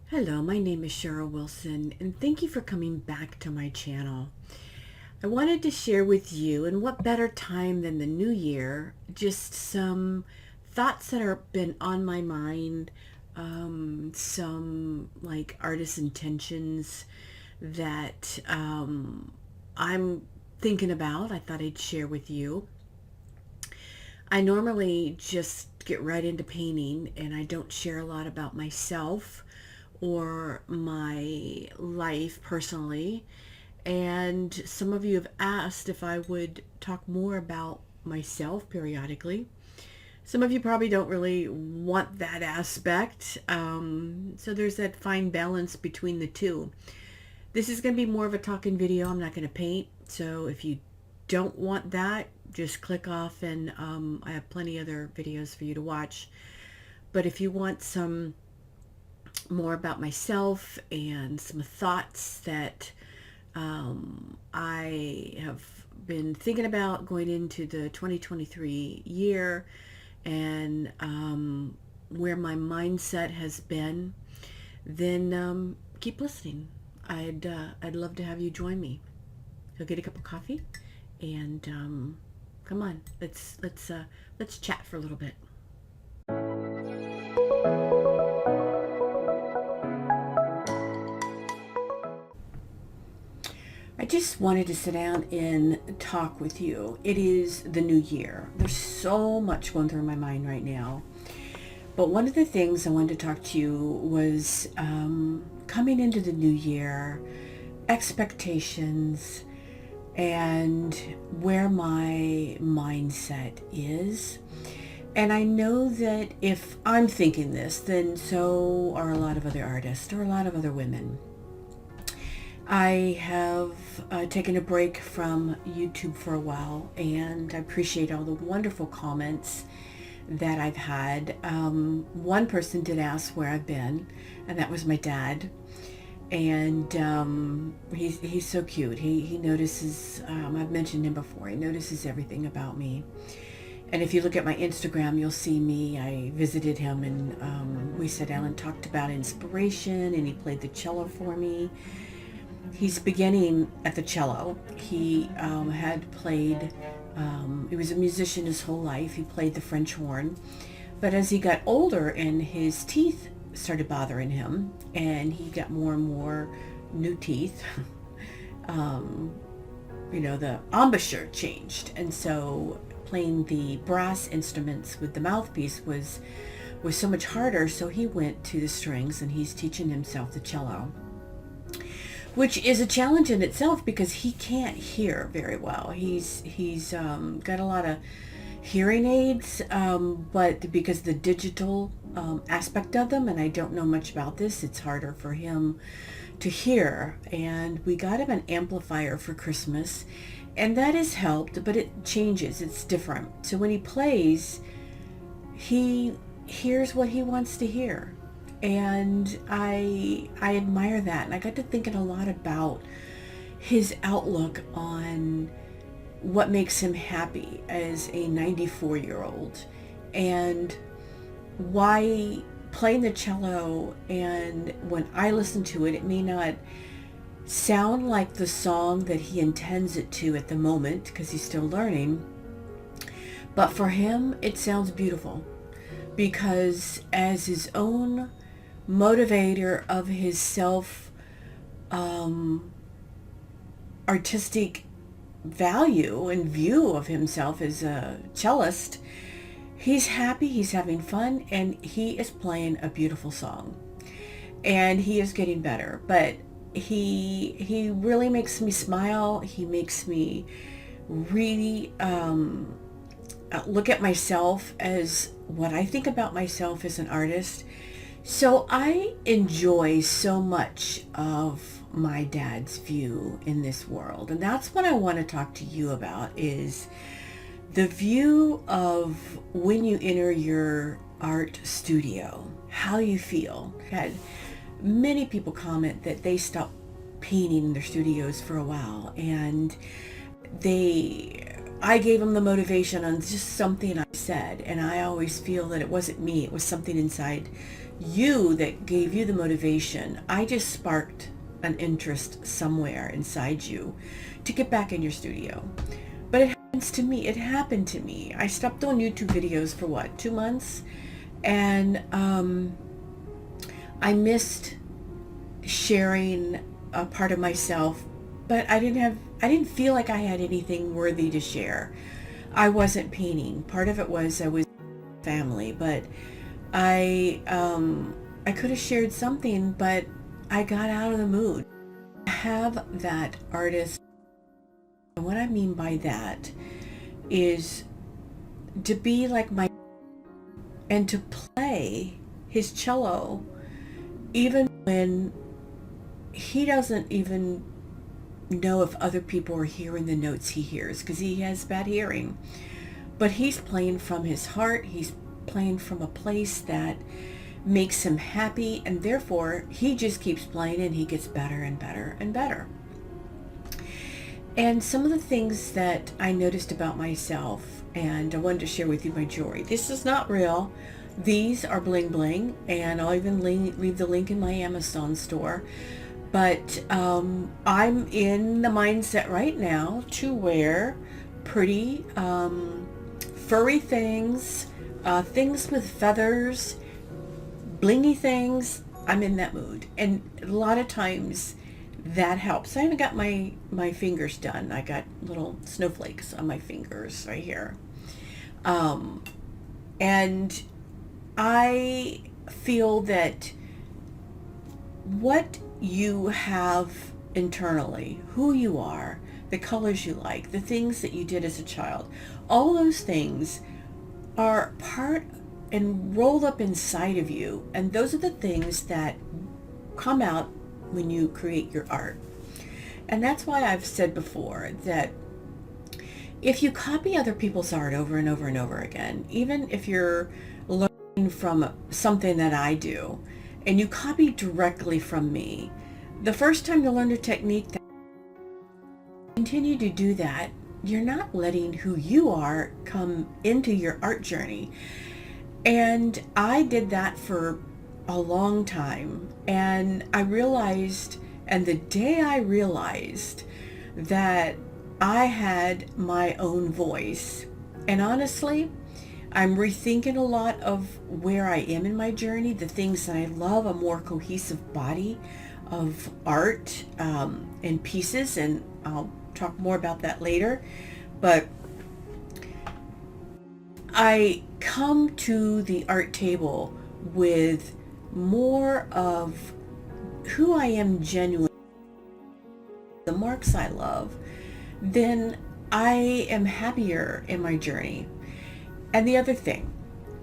Hello, my name is Cheryl Wilson, and thank you for coming back to my channel. I wanted to share with you, and what better time than the new year, just some thoughts that have been on my mind, some like artist intentions that I'm thinking about. I thought I'd share with you. I normally just get right into painting and I don't share a lot about myself or my life personally. And some of you have asked if I would talk more about myself periodically. Some of you probably don't really want that aspect. So there's that fine balance between the two. This is going to be more of a talking video. I'm not going to paint. So if you don't want that, just click off, and I have plenty other videos for you to watch. But if you want some more about myself and some thoughts that I have been thinking about going into the 2023 year, and where my mindset has been, then keep listening. I'd love to have you join me. So get a cup of coffee and come on, let's chat for a little bit. I just wanted to sit down and talk with you. It is the new year. There's so much going through my mind right now. But one of the things I wanted to talk to you was coming into the new year, expectations, and where my mindset is. And I know that if I'm thinking this, then so are a lot of other artists or a lot of other women. I have taken a break from YouTube for a while, and I appreciate all the wonderful comments that I've had. One person did ask where I've been, and that was my dad. And he's so cute. He notices, I've mentioned him before, he notices everything about me. And if you look at my Instagram, you'll see me. I visited him, and we sat down and talked about inspiration, and he played the cello for me. He's beginning at the cello. He had played, he was a musician his whole life. He played the French horn. But as he got older and his teeth started bothering him, and he got more and more new teeth, the embouchure changed. And so playing the brass instruments with the mouthpiece was so much harder. So he went to the strings, and he's teaching himself the cello, which is a challenge in itself because he can't hear very well. He's got a lot of hearing aids, but because the digital aspect of them, and I don't know much about this, it's harder for him to hear. And we got him an amplifier for Christmas, and that has helped, but it changes. It's different. So when he plays, he hears what he wants to hear. And I admire that. And I got to thinking a lot about his outlook on what makes him happy as a 94-year-old, and why playing the cello, and when I listen to it, it may not sound like the song that he intends it to at the moment because he's still learning, but for him it sounds beautiful, because as his own motivator of his self artistic value and view of himself as a cellist, he's happy, he's having fun, and he is playing a beautiful song, and he is getting better. But he really makes me smile. He makes me really look at myself as what I think about myself as an artist. So I enjoy so much of my dad's view in this world. And that's what I want to talk to you about, is the view of when you enter your art studio, how you feel. I've had many people comment that they stopped painting in their studios for a while, and I gave him the motivation on just something I said, and I always feel that it wasn't me, it was something inside you that gave you the motivation. I just sparked an interest somewhere inside you to get back in your studio. But it happens to me. It happened to me. I stopped doing YouTube videos for what, 2 months? And I missed sharing a part of myself, but I didn't feel like I had anything worthy to share. I wasn't painting. Part of it was I was family, but I could have shared something, but I got out of the mood. I have that artist, and what I mean by that is to be like my, and to play his cello even when he doesn't even know if other people are hearing the notes he hears, because he has bad hearing. But he's playing from his heart. He's playing from a place that makes him happy, and therefore he just keeps playing and he gets better and better and better. And some of the things that I noticed about myself, and I wanted to share with you my jewelry. This is not real. These are bling bling, and I'll even leave the link in my Amazon store. But I'm in the mindset right now to wear pretty furry things, things with feathers, blingy things. I'm in that mood, and a lot of times that helps. I haven't got my fingers done. I got little snowflakes on my fingers right here, and I feel that what you have internally, who you are, the colors you like, the things that you did as a child, all those things are part and rolled up inside of you, and those are the things that come out when you create your art. And that's why I've said before that if you copy other people's art over and over and over again, even if you're learning from something that I do and you copy directly from me, the first time you learn a technique, that continue to do that, you're not letting who you are come into your art journey. And I did that for a long time, and I realized, and the day I realized that I had my own voice, and honestly, I'm rethinking a lot of where I am in my journey, the things that I love, a more cohesive body of art and pieces, and I'll talk more about that later. But I come to the art table with more of who I am genuinely, the marks I love, then I am happier in my journey. And the other thing,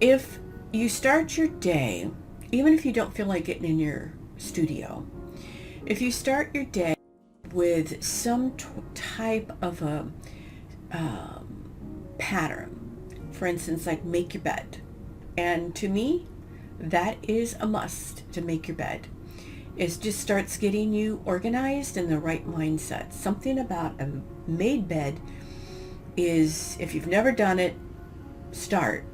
if you start your day, even if you don't feel like getting in your studio, if you start your day with some type of a pattern, for instance, like make your bed. And to me, that is a must to make your bed. It just starts getting you organized in the right mindset. Something about a made bed is, if you've never done it, start.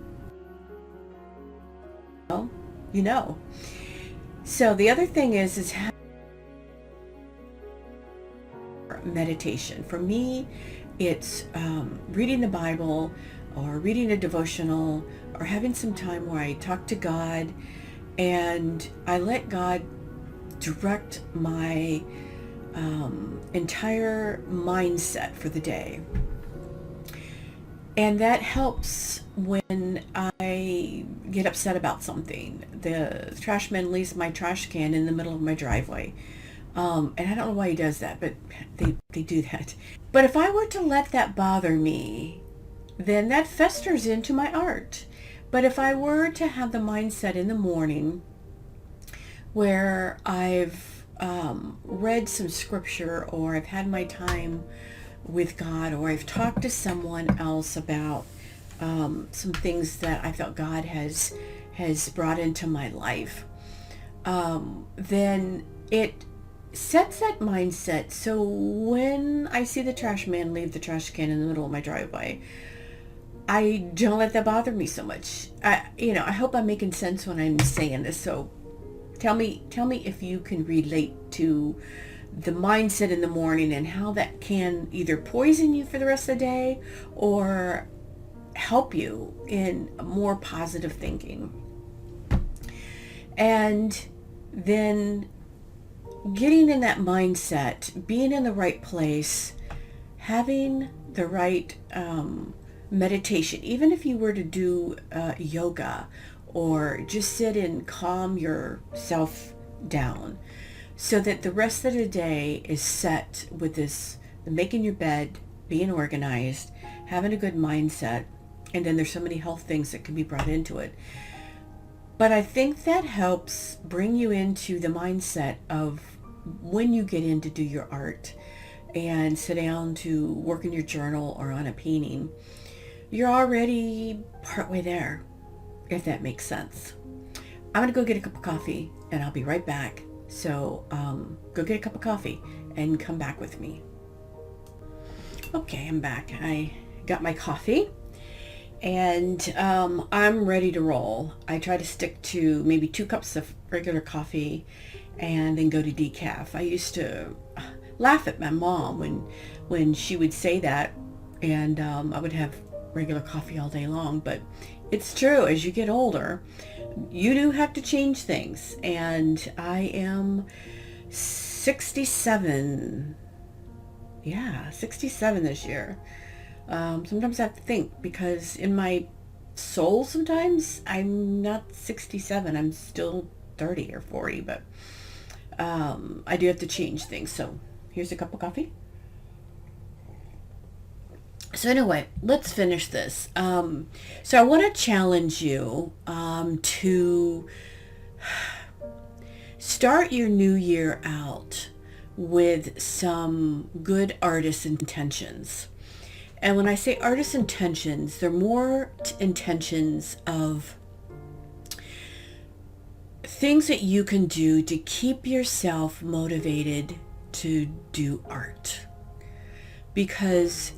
Well, you know. So the other thing is meditation. For me, it's reading the Bible or reading a devotional or having some time where I talk to God and I let God direct my entire mindset for the day. And that helps when I get upset about something. The trash man leaves my trash can in the middle of my driveway. And I don't know why he does that, but they do that. But if I were to let that bother me, then that festers into my art. But if I were to have the mindset in the morning where I've read some scripture, or I've had my time with God, or I've talked to someone else about some things that I felt God has brought into my life, then it sets that mindset so when I see the trash man leave the trash can in the middle of my driveway, I don't let that bother me so much. I hope I'm making sense when I'm saying this. So tell me if you can relate to the mindset in the morning and how that can either poison you for the rest of the day or help you in more positive thinking. And then getting in that mindset, being in the right place, having the right meditation, even if you were to do yoga or just sit and calm yourself down so that the rest of the day is set with this making your bed, being organized, having a good mindset, and then there's so many health things that can be brought into it. But I think that helps bring you into the mindset of when you get in to do your art and sit down to work in your journal or on a painting, you're already partway there, if that makes sense. I'm going to go get a cup of coffee and I'll be right back. So go get a cup of coffee and come back with me. Okay, I'm back. I got my coffee and I'm ready to roll. I try to stick to maybe 2 cups of regular coffee and then go to decaf. I used to laugh at my mom when she would say that, and I would have regular coffee all day long. But it's true, as you get older, you do have to change things. And I am 67. Yeah, 67 this year. Sometimes I have to think because in my soul sometimes I'm not 67. I'm still 30 or 40, but I do have to change things. So here's a cup of coffee. So anyway, let's finish this. So I want to challenge you to start your new year out with some good artist intentions. And when I say artist intentions, they're more intentions of things that you can do to keep yourself motivated to do art. Because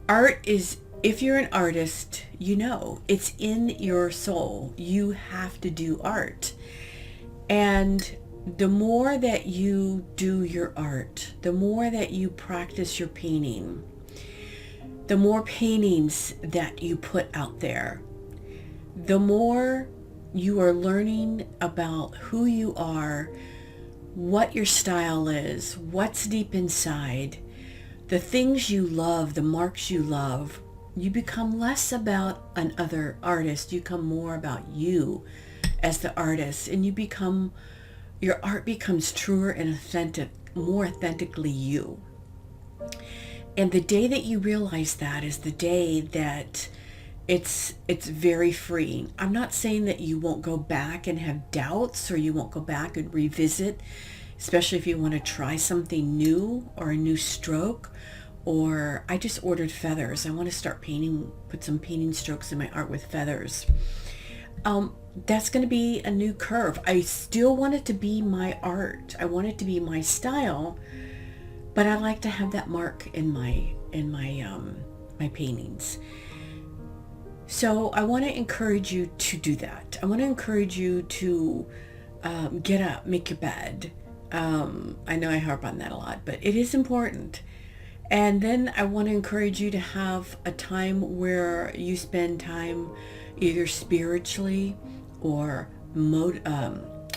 art is, if you're an artist, it's in your soul. You have to do art. And the more that you do your art, the more that you practice your painting, the more paintings that you put out there, the more you are learning about who you are, what your style is, what's deep inside, the things you love, the marks you love. You become less about another artist. You become more about you as the artist, and your art becomes truer and authentic, more authentically you. And the day that you realize that is the day that it's very freeing. I'm not saying that you won't go back and have doubts or you won't go back and revisit, especially if you want to try something new or a new stroke. Or I just ordered feathers. I want to start painting, put some painting strokes in my art with feathers. That's going to be a new curve. I still want it to be my art. I want it to be my style. But I like to have that mark in my paintings. So I want to encourage you to do that. I want to encourage you to get up, make your bed. I know I harp on that a lot, but it is important. And then I want to encourage you to have a time where you spend time either spiritually or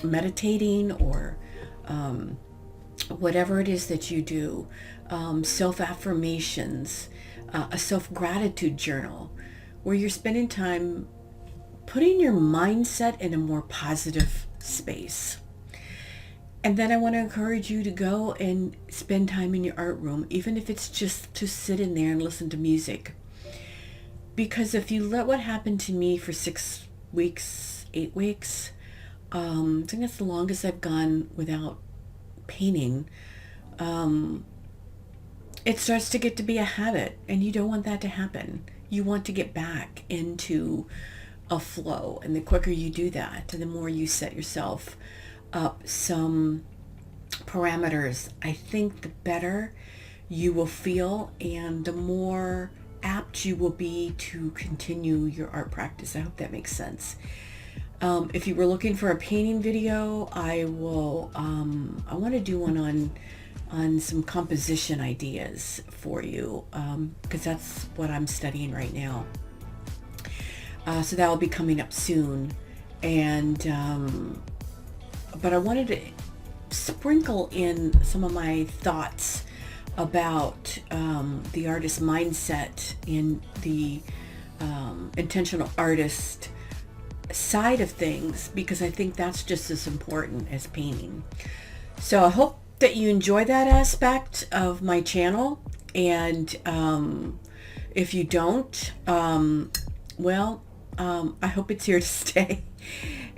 meditating or whatever it is that you do, self-affirmations, a self-gratitude journal, where you're spending time putting your mindset in a more positive space. And then I want to encourage you to go and spend time in your art room, even if it's just to sit in there and listen to music. Because if you let what happened to me for 6 weeks, 8 weeks, I think that's the longest I've gone without painting, it starts to get to be a habit, and you don't want that to happen. You want to get back into a flow, and the quicker you do that, the more you set yourself up some parameters, I think the better you will feel and the more apt you will be to continue your art practice. I hope that makes sense. If you were looking for a painting video, I want to do one on some composition ideas for you, because that's what I'm studying right now. So that will be coming up soon. And but I wanted to sprinkle in some of my thoughts about the artist mindset in the intentional artist side of things, because I think that's just as important as painting. So I hope that you enjoy that aspect of my channel, and if you don't, I hope it's here to stay.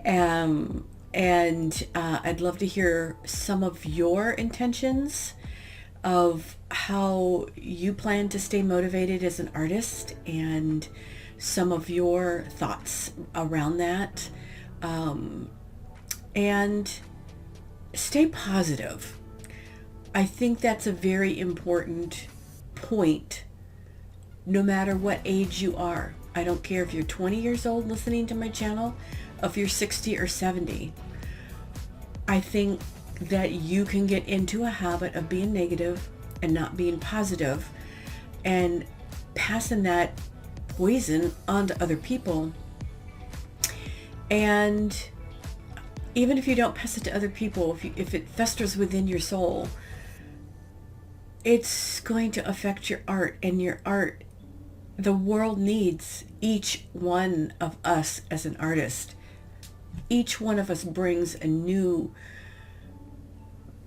And I'd love to hear some of your intentions of how you plan to stay motivated as an artist, and some of your thoughts around that. And stay positive. I think that's a very important point, no matter what age you are. I don't care if you're 20 years old listening to my channel, if you're 60 or 70. I think that you can get into a habit of being negative and not being positive, and passing that poison onto other people. And even if you don't pass it to other people, if it festers within your soul, it's going to affect your art. And your art, the world needs each one of us as an artist. Each one of us brings a new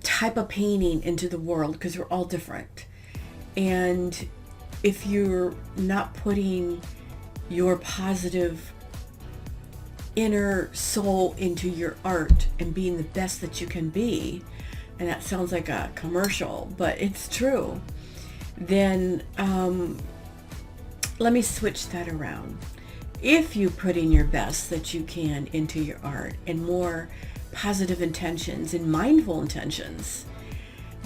type of painting into the world, because we're all different. And if you're not putting your positive inner soul into your art and being the best that you can be, and that sounds like a commercial, but it's true, then let me switch that around. If you put in your best that you can into your art, and more positive intentions and mindful intentions,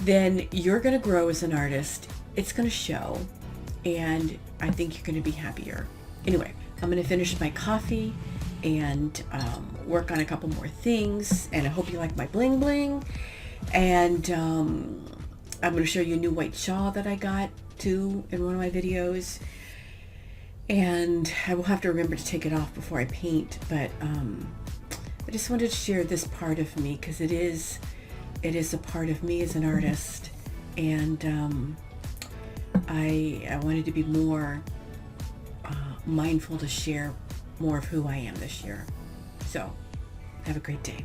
then you're going to grow as an artist. It's going to show, and I think you're going to be happier. Anyway, I'm going to finish my coffee and work on a couple more things, and I hope you like my bling bling. And I'm going to show you a new white shawl that I got too in one of my videos, and I will have to remember to take it off before I paint. But I just wanted to share this part of me, because it is a part of me as an artist, and I wanted to be more mindful to share more of who I am this year. So have a great day.